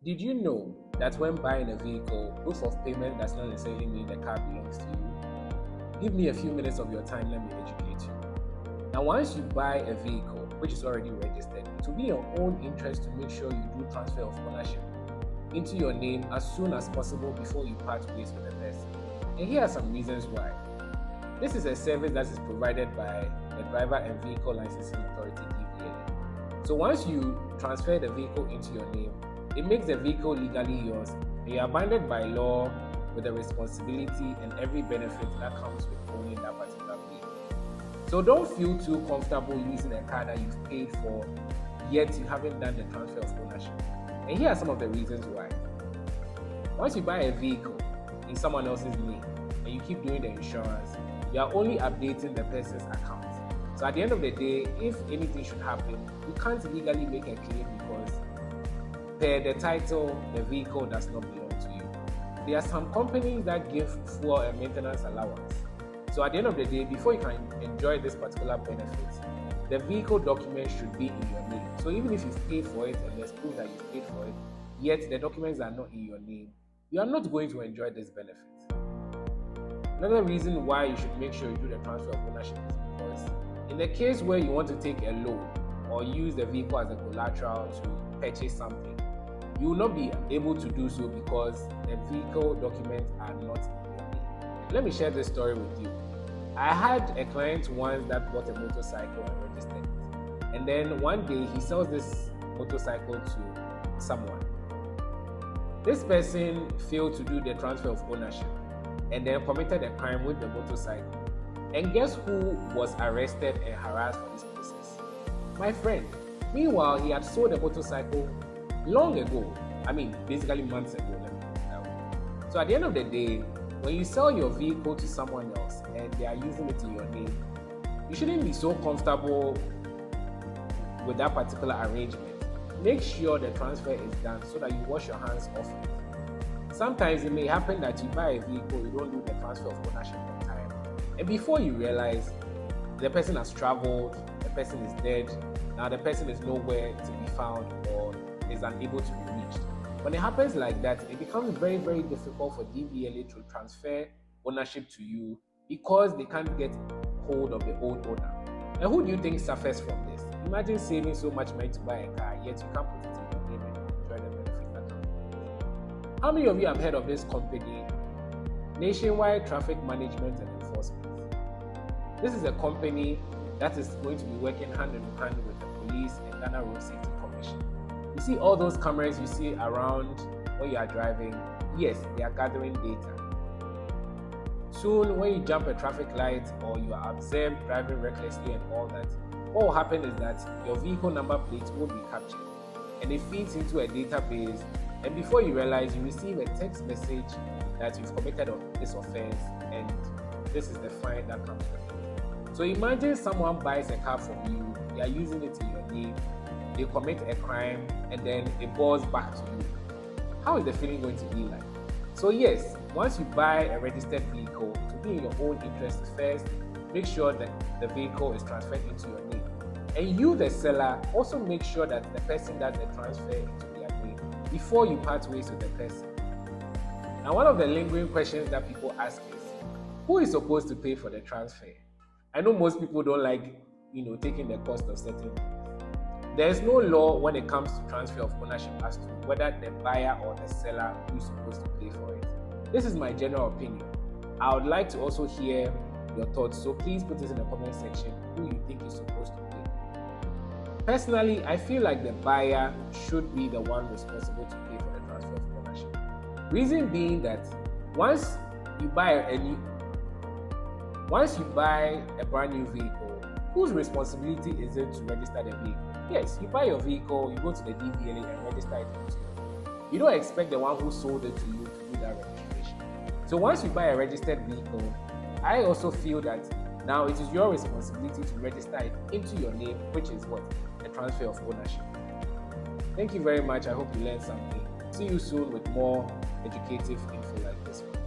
Did you know that when buying a vehicle, proof of payment does not necessarily mean the car belongs to you? Give me a few minutes of your time, let me educate you. Now, once you buy a vehicle which is already registered, it will be your own interest to make sure you do transfer of ownership into your name as soon as possible before you part ways with the person. And here are some reasons why. This is a service that is provided by the Driver and Vehicle Licensing Authority (DVLA). So once you transfer the vehicle into your name, it makes the vehicle legally yours, and you are bounded by law with the responsibility and every benefit that comes with owning that particular vehicle. So don't feel too comfortable using a car that you've paid for, yet you haven't done the transfer of ownership. And here are some of the reasons why. Once you buy a vehicle in someone else's name and you keep doing the insurance, you are only updating the person's account. So at the end of the day, if anything should happen, you can't legally make a claim because per the title, the vehicle does not belong to you. There are some companies that give fuel and maintenance allowance. So at the end of the day, before you can enjoy this particular benefit, the vehicle document should be in your name. So even if you've paid for it and there's proof that you've paid for it, yet the documents are not in your name, you are not going to enjoy this benefit. Another reason why you should make sure you do the transfer of ownership is because in the case where you want to take a loan or use the vehicle as a collateral to purchase something, you will not be able to do so because the vehicle documents are not in your name. Let me share this story with you. I had a client once that bought a motorcycle and registered it. And then one day he sells this motorcycle to someone. This person failed to do the transfer of ownership and then committed a crime with the motorcycle. And guess who was arrested and harassed for this process? My friend. Meanwhile, he had sold the motorcycle long ago. I mean, basically months ago, let me put it that way. So at the end of the day, when you sell your vehicle to someone else and they are using it in your name, you shouldn't be so comfortable with that particular arrangement. Make sure the transfer is done so that you wash your hands off it. Sometimes it may happen that you buy a vehicle, you don't do the transfer of ownership on time, and before you realize, the person has traveled, the person is dead, now the person is nowhere to be found or is unable to be reached. When it happens like that, it becomes very, very difficult for DVLA to transfer ownership to you because they can't get hold of the old owner. And who do you think suffers from this? Imagine saving so much money to buy a car, yet you can't put it in your name and enjoy the benefits that come with it. How many of you have heard of this company, Nationwide Traffic Management and Enforcement? This is a company that is going to be working hand in hand with the police and Ghana Road Safety Commission. You see all those cameras you see around when you are driving, yes, they are gathering data. Soon, when you jump a traffic light or you are observed driving recklessly and all that, what will happen is that your vehicle number plate will be captured and it feeds into a database, and before you realize, you receive a text message that you've committed this offense and this is the fine that comes with it. So imagine someone buys a car from you, they are using it in your name, they commit a crime, and then it falls back to you. How is the feeling going to be like? So yes, once you buy a registered vehicle, to be in your own interest first, make sure that the vehicle is transferred into your name. And you, the seller, also make sure that the person does the transfer into their name before you part ways with the person. Now, one of the lingering questions that people ask is, who is supposed to pay for the transfer? I know most people don't like, taking the cost of certain things. There's no law when it comes to transfer of ownership as to whether the buyer or the seller who is supposed to pay for it. This is my general opinion. I would like to also hear your thoughts, so please put it in the comment section who you think is supposed to pay. Personally, I feel like the buyer should be the one responsible to pay for the transfer of ownership. Reason being that once you buy a brand new vehicle, whose responsibility is it to register the vehicle? Yes, you buy your vehicle, you go to the DVLA and register it into your name. You don't expect the one who sold it to you to do that registration. So once you buy a registered vehicle, I also feel that now it is your responsibility to register it into your name, which is what? The transfer of ownership. Thank you very much. I hope you learned something. See you soon with more educative info like this one.